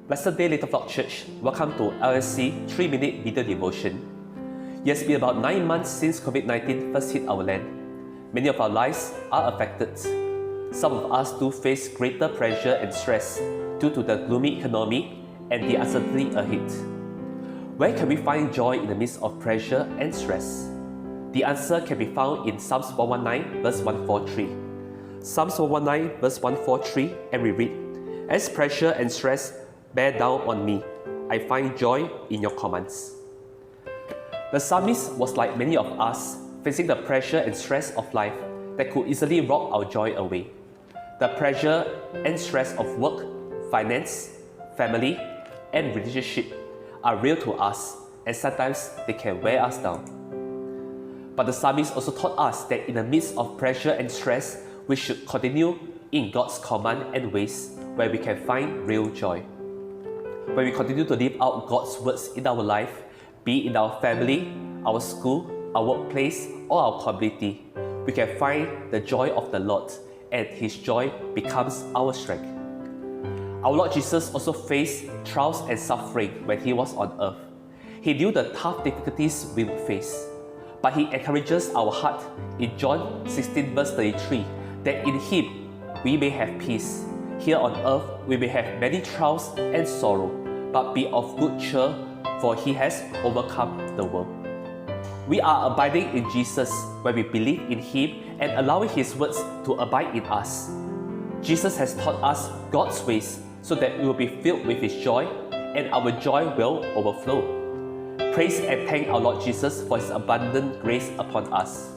Blessed day, Little Flock Church. Welcome to LSC 3-minute video devotion. It has been about 9 months since COVID-19 first hit our land. Many of our lives are affected. Some of us do face greater pressure and stress due to the gloomy economy and the uncertainty ahead. Where can we find joy in the midst of pressure and stress? The answer can be found in Psalms 119 verse 143. Psalms 119 verse 143, and we read, "As pressure and stress bear down on me, I find joy in your commands." The psalmist was like many of us, facing the pressure and stress of life that could easily rob our joy away. The pressure and stress of work, finance, family, and relationship are real to us, and sometimes they can wear us down. But the psalmist also taught us that in the midst of pressure and stress, we should continue in God's command and ways where we can find real joy. When we continue to live out God's words in our life, be it in our family, our school, our workplace, or our community, we can find the joy of the Lord, and His joy becomes our strength. Our Lord Jesus also faced trials and suffering when He was on earth. He knew the tough difficulties we would face, but He encourages our heart in John 16 verse 33 that in Him we may have peace. Here on earth we may have many trials and sorrow, but be of good cheer, for He has overcome the world. We are abiding in Jesus when we believe in Him and allowing His words to abide in us. Jesus has taught us God's ways so that we will be filled with His joy, and our joy will overflow. Praise and thank our Lord Jesus for His abundant grace upon us.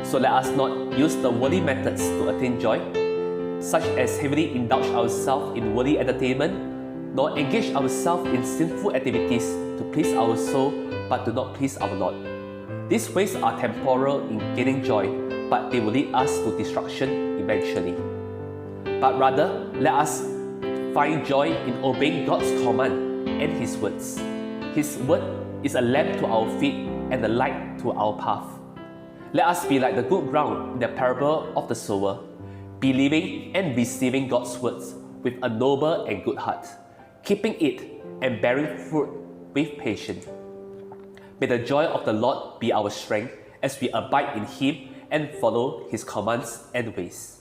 So let us not use the worldly methods to attain joy, such as heavily indulge ourselves in worldly entertainment, nor engage ourselves in sinful activities to please our soul but do not please our Lord. These ways are temporal in gaining joy, but they will lead us to destruction eventually. But rather, let us find joy in obeying God's command and His words. His word is a lamp to our feet and a light to our path. Let us be like the good ground in the parable of the sower, believing and receiving God's words with a noble and good heart, keeping it and bearing fruit with patience. May the joy of the Lord be our strength as we abide in Him and follow His commands and ways.